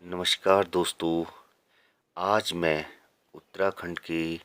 नमस्कार दोस्तों। आज मैं उत्तराखंडी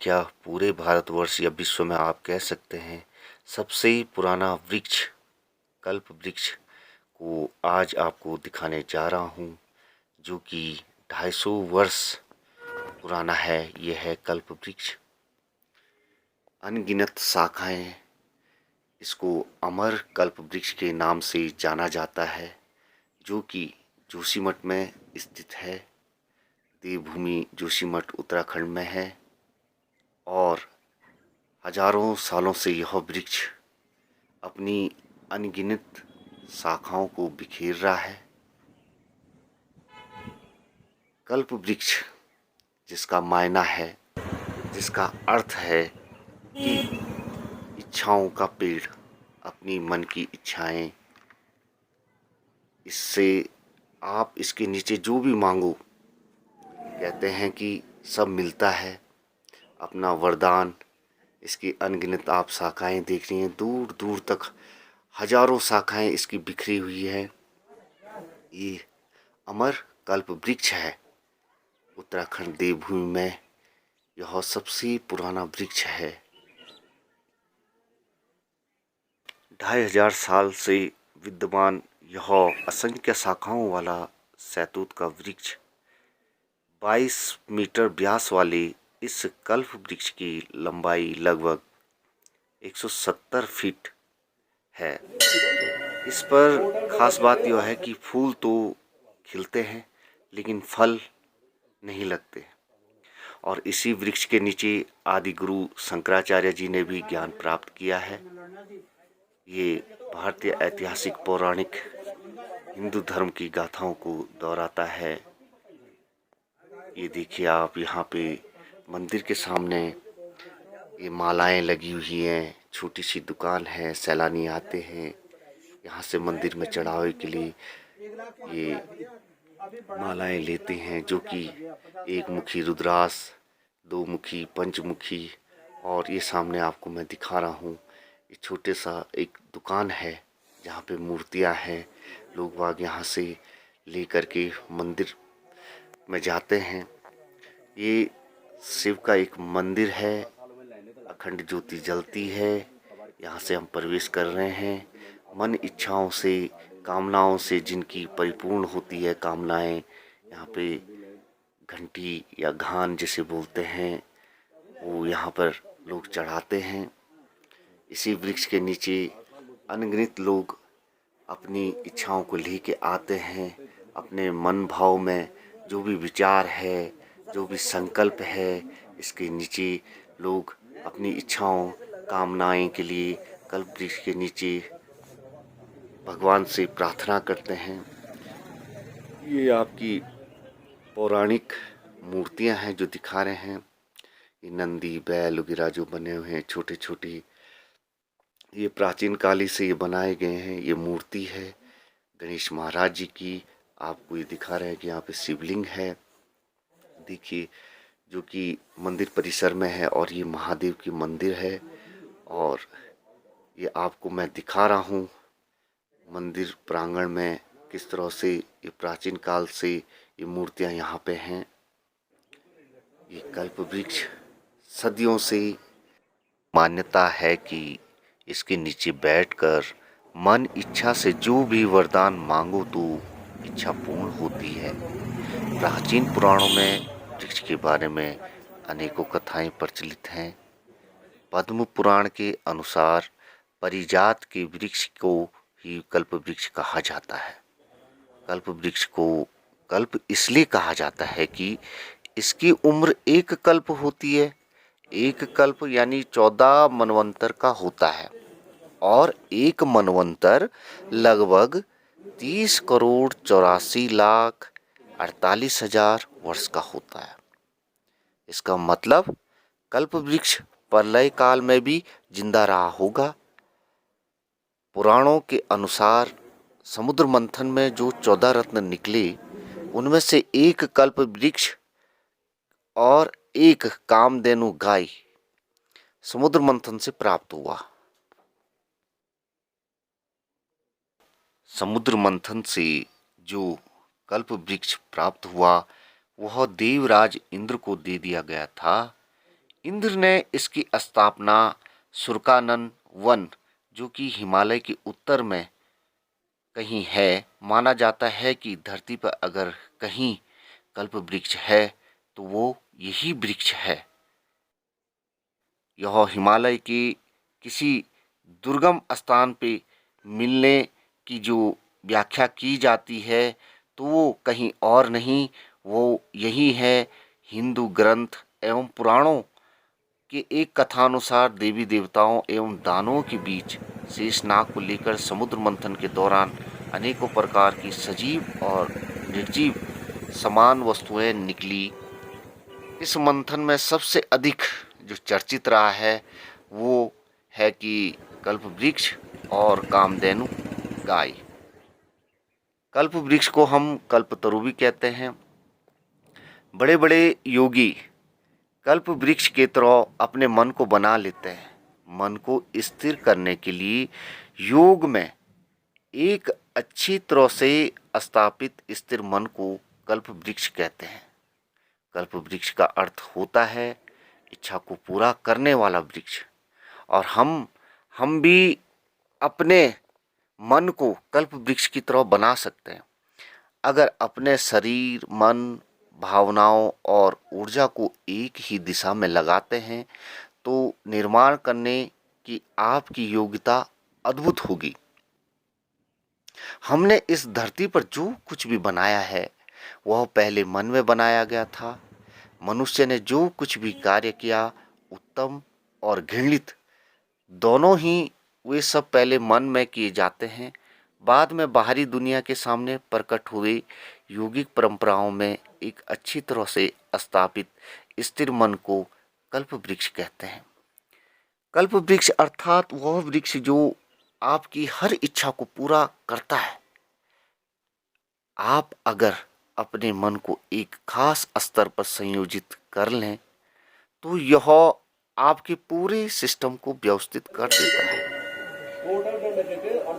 क्या पूरे भारतवर्ष या विश्व में आप कह सकते हैं सबसे पुराना वृक्ष कल्प वृक्ष को आज आपको दिखाने जा रहा हूँ, जो कि 250 वर्ष पुराना है। यह है कल्प वृक्ष। अनगिनत शाखाएं इसको अमर कल्प वृक्ष के नाम से जाना जाता है, जो कि जोशीमठ में स्थित है। देवभूमि जोशीमठ उत्तराखंड में है और हजारों सालों से यह वृक्ष अपनी अनगिनत शाखाओं को बिखेर रहा है। कल्प वृक्ष जिसका मायना है, जिसका अर्थ है कि इच्छाओं का पेड़, अपनी मन की इच्छाएं, इससे आप इसके नीचे जो भी मांगो, कहते हैं कि सब मिलता है। अपना वरदान, इसकी अनगिनत आप शाखाएं देख रही हैं, दूर दूर तक हजारों शाखाएं इसकी बिखरी हुई है। ये अमर कल्प वृक्ष है। उत्तराखंड देवभूमि में यह सबसे पुराना वृक्ष है। 2500 साल से विद्यमान यह असंख्य शाखाओं वाला शहतूत का वृक्ष 22 मीटर व्यास वाले इस कल्प वृक्ष की लंबाई लगभग 170 फीट है। इस पर खास बात यह है कि फूल तो खिलते हैं लेकिन फल नहीं लगते। और इसी वृक्ष के नीचे आदि गुरु शंकराचार्य जी ने भी ज्ञान प्राप्त किया है। ये भारतीय ऐतिहासिक पौराणिक हिंदू धर्म की गाथाओं को दोहराता है। ये देखिए आप, यहाँ पे मंदिर के सामने ये मालाएं लगी हुई हैं। छोटी सी दुकान है, सैलानी आते हैं यहाँ से मंदिर में चढ़ावे के लिए। ये मालाएं लेते हैं, जो कि एक मुखी रुद्राक्ष, दो मुखी पंचमुखी, और ये सामने आपको मैं दिखा रहा हूँ। ये छोटे सा एक दुकान है जहाँ पे मूर्तियाँ हैं। लोग बाग यहाँ से ले करके मंदिर में जाते हैं। ये शिव का एक मंदिर है, अखंड ज्योति जलती है। यहाँ से हम प्रवेश कर रहे हैं। मन इच्छाओं से, कामनाओं से जिनकी परिपूर्ण होती है कामनाएं, यहाँ पे घंटी या घान जिसे बोलते हैं, वो यहाँ पर लोग चढ़ाते हैं। इसी वृक्ष के नीचे अनगिनत लोग अपनी इच्छाओं को लेके आते हैं। अपने मन भाव में जो भी विचार है, जो भी संकल्प है, इसके नीचे लोग अपनी इच्छाओं, कामनाएं के लिए कल्प वृक्ष के नीचे भगवान से प्रार्थना करते हैं। ये आपकी पौराणिक मूर्तियां हैं जो दिखा रहे हैं। ये नंदी, बैल वगैरह जो बने हुए हैं छोटे छोटे, ये प्राचीन काली से ये बनाए गए हैं। ये मूर्ति है गणेश महाराज जी की। आपको ये दिखा रहे हैं कि यहाँ पे शिवलिंग है, देखिए, जो कि मंदिर परिसर में है। और ये महादेव की मंदिर है। और ये आपको मैं दिखा रहा हूँ मंदिर प्रांगण में किस तरह से ये प्राचीन काल से ये मूर्तियाँ यहाँ पे हैं। ये कल्प वृक्ष सदियों से मान्यता है कि इसके नीचे बैठकर मन इच्छा से जो भी वरदान मांगो तो इच्छा पूर्ण होती है। प्राचीन पुराणों में वृक्ष के बारे में अनेकों कथाएं प्रचलित हैं। पद्म पुराण के अनुसार परिजात के वृक्ष को ही कल्प वृक्ष कहा जाता है। कल्प वृक्ष को कल्प इसलिए कहा जाता है कि इसकी उम्र एक कल्प होती है। एक कल्प यानी 14 मनवंतर का होता है। और एक मनवंतर लगभग 30 करोड़ 84 लाख 48 हजार वर्ष का होता है। इसका मतलब कल्प वृक्ष प्रलय काल में भी जिंदा रहा होगा। पुराणों के अनुसार समुद्र मंथन में जो 14 रत्न निकले, उनमें से एक कल्प वृक्ष और एक कामधेनु गाय समुद्र मंथन से प्राप्त हुआ। समुद्र मंथन से जो कल्प वृक्ष प्राप्त हुआ वह देवराज इंद्र को दे दिया गया था। इंद्र ने इसकी स्थापना सुरकानन वन, जो कि हिमालय के उत्तर में कहीं है, माना जाता है कि धरती पर अगर कहीं कल्प वृक्ष है तो वो यही वृक्ष है। यह हिमालय के किसी दुर्गम स्थान पे मिलने की जो व्याख्या की जाती है तो वो कहीं और नहीं, वो यही है हिंदू ग्रंथ एवं पुराणों के एक कथानुसार देवी देवताओं एवं दानवों के बीच शेषनाग को लेकर समुद्र मंथन के दौरान अनेकों प्रकार की सजीव और निर्जीव समान वस्तुएं निकली। इस मंथन में सबसे अधिक जो चर्चित रहा है वो है कि कल्प वृक्ष और कामधेनु गाय। कल्प वृक्ष को हम कल्पतरु भी कहते हैं। बड़े बड़े योगी कल्प वृक्ष के तरह अपने मन को बना लेते हैं। मन को स्थिर करने के लिए योग में एक अच्छी तरह से स्थापित स्थिर मन को कल्प वृक्ष कहते हैं। कल्प वृक्ष का अर्थ होता है इच्छा को पूरा करने वाला वृक्ष। और हम भी अपने मन को कल्प वृक्ष की तरह बना सकते हैं। अगर अपने शरीर, मन, भावनाओं और ऊर्जा को एक ही दिशा में लगाते हैं तो निर्माण करने की आपकी योग्यता अद्भुत होगी। हमने इस धरती पर जो कुछ भी बनाया है वह पहले मन में बनाया गया था। मनुष्य ने जो कुछ भी कार्य किया, उत्तम और घृणित दोनों ही, वे सब पहले मन में किए जाते हैं। बाद में बाहरी दुनिया के सामने प्रकट हुए योगिक परंपराओं में एक अच्छी तरह से स्थापित स्थिर मन को कल्प वृक्ष कहते हैं। कल्प वृक्ष अर्थात वह वृक्ष जो आपकी हर इच्छा को पूरा करता है। आप अगर अपने मन को एक खास स्तर पर संयोजित कर लें तो यह आपके पूरे सिस्टम को व्यवस्थित कर देता है।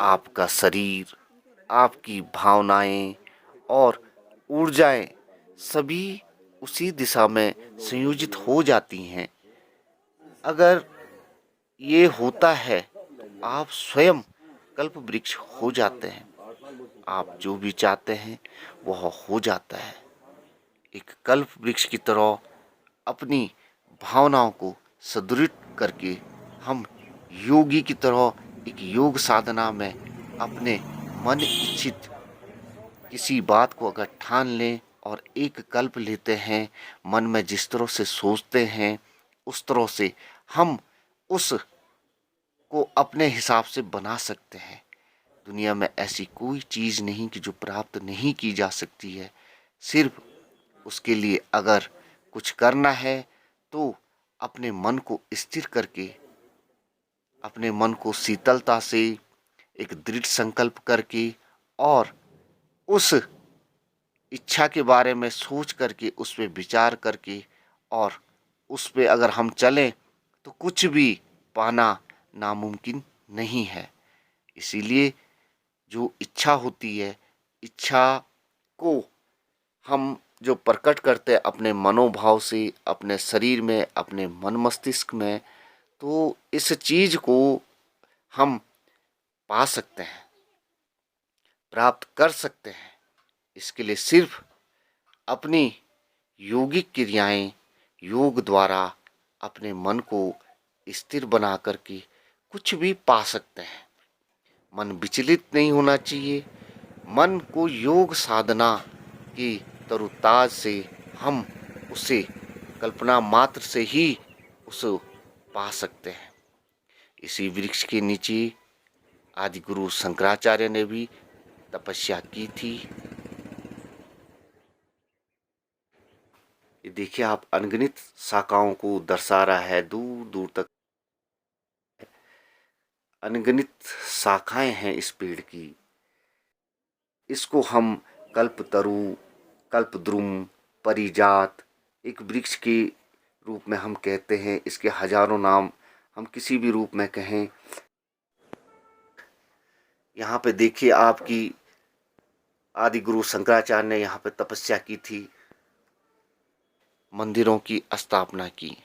आपका शरीर, आपकी भावनाएं और ऊर्जाएं सभी उसी दिशा में संयोजित हो जाती हैं। अगर ये होता है आप स्वयं कल्प वृक्ष हो जाते हैं। आप जो भी चाहते हैं वह हो जाता है। एक कल्प वृक्ष की तरह अपनी भावनाओं को सुदृढ़ करके हम योगी की तरह एक योग साधना में अपने मन इच्छित किसी बात को अगर ठान लें और एक कल्प लेते हैं, मन में जिस तरह से सोचते हैं उस तरह से हम उस को अपने हिसाब से बना सकते हैं। दुनिया में ऐसी कोई चीज़ नहीं कि जो प्राप्त नहीं की जा सकती है। सिर्फ उसके लिए अगर कुछ करना है तो अपने मन को स्थिर करके, अपने मन को शीतलता से एक दृढ़ संकल्प करके और उस इच्छा के बारे में सोच करके, उस पर विचार करके और उस पे अगर हम चलें तो कुछ भी पाना नामुमकिन नहीं है। इसीलिए जो इच्छा होती है, इच्छा को हम जो प्रकट करते हैं अपने मनोभाव से, अपने शरीर में, अपने मन मस्तिष्क में, तो इस चीज़ को हम पा सकते हैं, प्राप्त कर सकते हैं। इसके लिए सिर्फ अपनी योगिक क्रियाएं, योग द्वारा अपने मन को स्थिर बना करके कुछ भी पा सकते हैं। मन विचलित नहीं होना चाहिए। मन को योग साधना की तरोताज से हम उसे कल्पना मात्र से ही उसे पा सकते हैं। इसी वृक्ष के नीचे आदि गुरु शंकराचार्य ने भी तपस्या की थी। ये देखिए आप, अनगिनत शाखाओं को दर्शा रहा है, दूर दूर तक अनगिनत शाखाएं हैं इस पेड़ की। इसको हम कल्पतरु, कल्पद्रुम, परिजात एक वृक्ष के रूप में हम कहते हैं। इसके हजारों नाम हम किसी भी रूप में कहें। यहाँ पे देखिए आपकी आदि गुरु शंकराचार्य ने यहाँ पे तपस्या की थी, मंदिरों की स्थापना की।